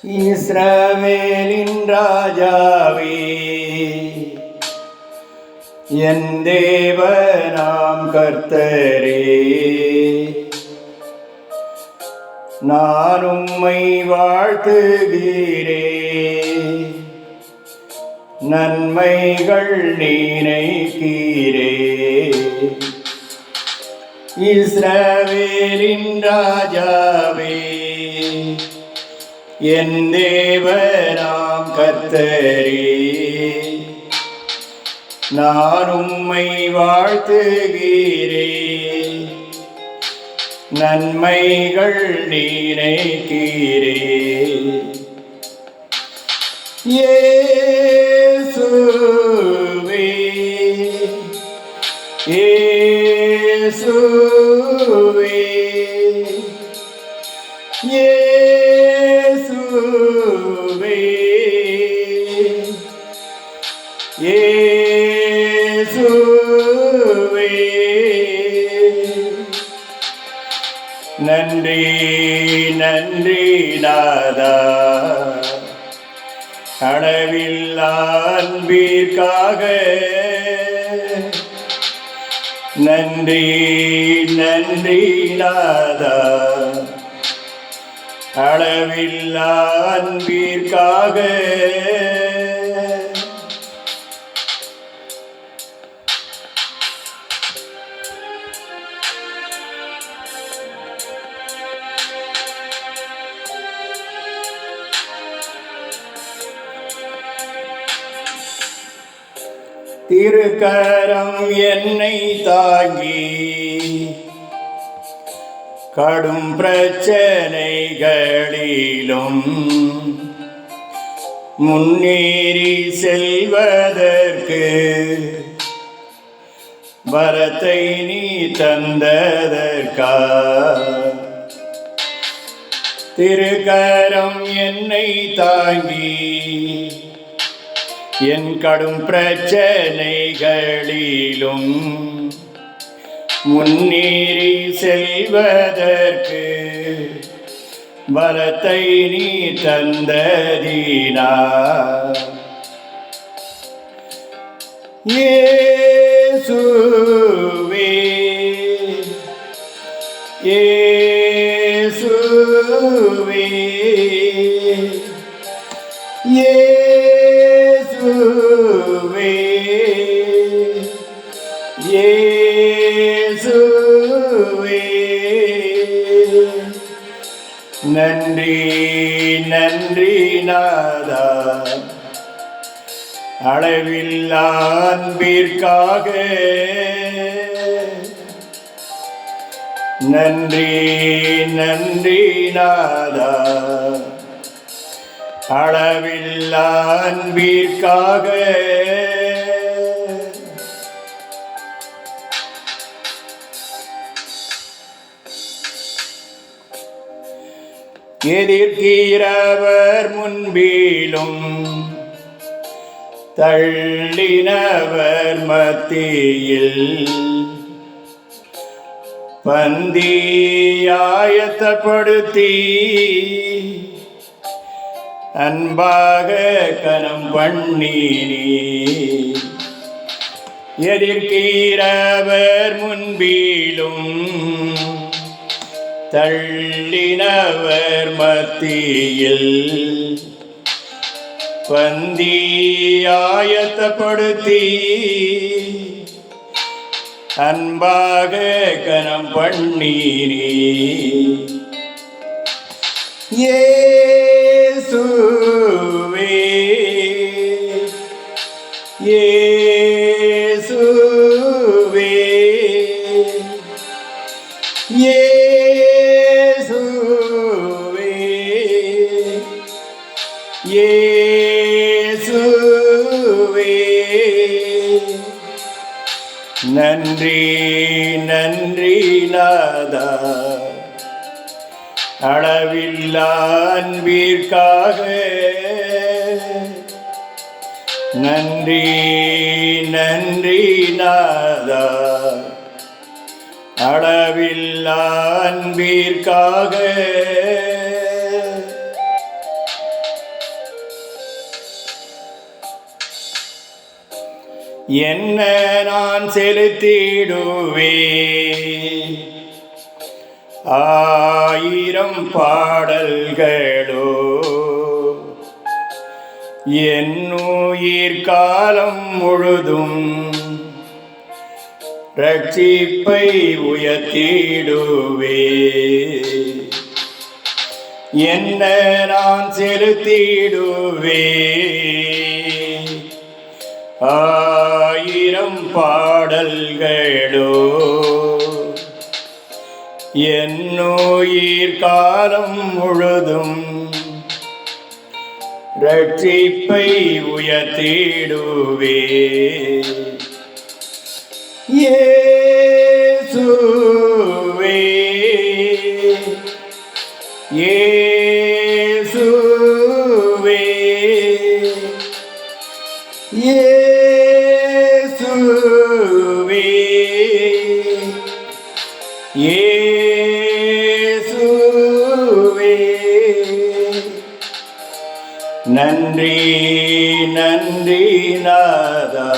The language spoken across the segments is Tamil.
இஸ்ரவேலின் ராஜாவே, என் தேவனாம் கர்த்தரே, நான் உம்மை வாழ்த்துகிறேன். நன்மைகள் நினைக்கிறே. இஸ்ரவேலின் ராஜாவே, என் தேவனாம் கர்த்தரே, நான் உம்மை வாழ்த்துகிறேன். நன்மைகள் நினைக்கிறே. இயேசுவே, இயேசுவே, இயேசுவே, இயேசுவே. நன்றி நன்றி நாதா, அளவில்லா அன்பிற்காக. நன்றி நன்றி நாதா, அளவில்லா அன்பிற்காக. திருக்கரம் என்னை தாங்கி கடும் பிரச்சனைகளிலும் முன்னேறி செல்வதற்கு வரத்தை நீ தந்ததற்கா. திருக்கரம் என்னை தாங்கி என் கடும் பிரச்சனைகளிலும் முன்னேறி செல்வதற்கு பலத்தை நீ தந்ததினா. இயேசுவே, இயேசுவே, இயேசுவே, இயேசுவே. நன்றி நன்றி நாதா, அளவில்லா அன்பிற்காக. நன்றி நன்றி நாதா, அளவில்லா அன்பிற்காக. எதிர்க்கிறவர் முன்பிலும் தள்ளினவர் மத்தியில் பந்தி ஆயத்தப்படுத்தி அன்பாக கனம் பண்ணினீ. எதிர்க்கிறவர் முன்பிலும் தள்ளினவர் மத்தியில் பந்தி ஆயத்தப்படுத்தி அன்பாக கனம் பண்ணினீ. இயேசுவே, இயேசுவே, இயேசுவே, இயேசுவே. நன்றி நன்றி நாதா, அளவில்லா அன்பிற்காக. நன்றி நன்றி நாதா, அளவில்லா அன்பிற்காக. என்ன நான் செலுத்திடுவே ஆயிரம் பாடல்களோ என்னுயிர் காலம் முழுதும் ரட்சிப்பை உயர்த்திடுவே என்ன நான் செலுத்திடுவே ஆயிரம் பாடல்களோ என்னுயிர் காலம் முழுதும் ரட்சிப்பை உயர்த்திடுவே இயேசுவே இயேசுவே இயேசுவே இயேசுவே நன்றி நன்றி நாதா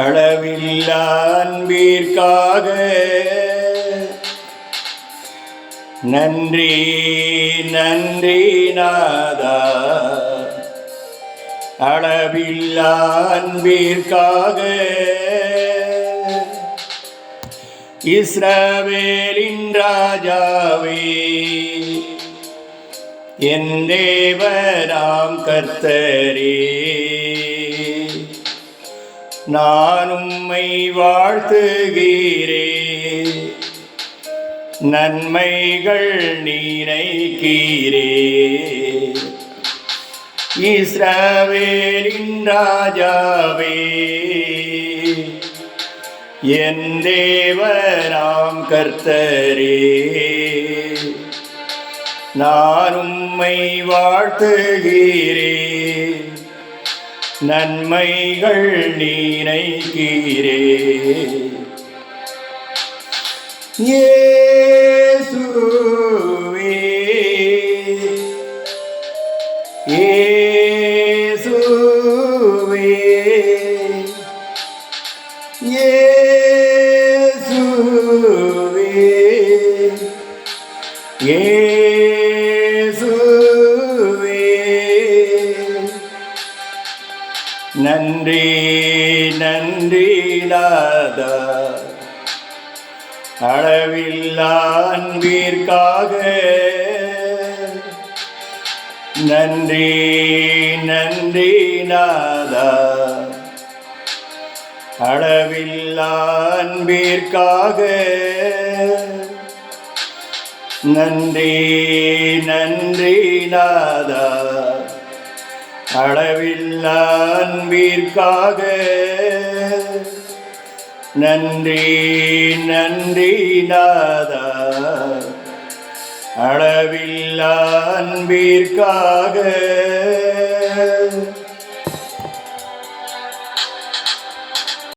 அளவில்லா அன்பிற்காக நன்றி நன்றி நாதா அளவில்லா அன்பிற்காக இஸ்ரவேலின் ராஜாவே என் தேவனாம் கர்த்தரே நான் உம்மை வாழ்த்துகிறேன் நன்மைகள் நினைக்கிறேன் இஸ்ரவேலின் ராஜாவே என் தேவனாம் கர்த்தரே நான் உம்மை வாழ்த்துகிறேன் நன்மைகள் நினைக்கிறேன் இயேசுவே இயேசுவே இயேசுவே இயேசுவே நன்றி நன்றி நாதா அளவில்லா அன்பிற்காக நன்றி நன்றி நாதா அளவில்லா அன்பிற்காக நன்றி நன்றி நாதா அளவில்லா அன்பிற்காக நன்றி நன்றி நாதா அளவில்லா அன்பிற்காக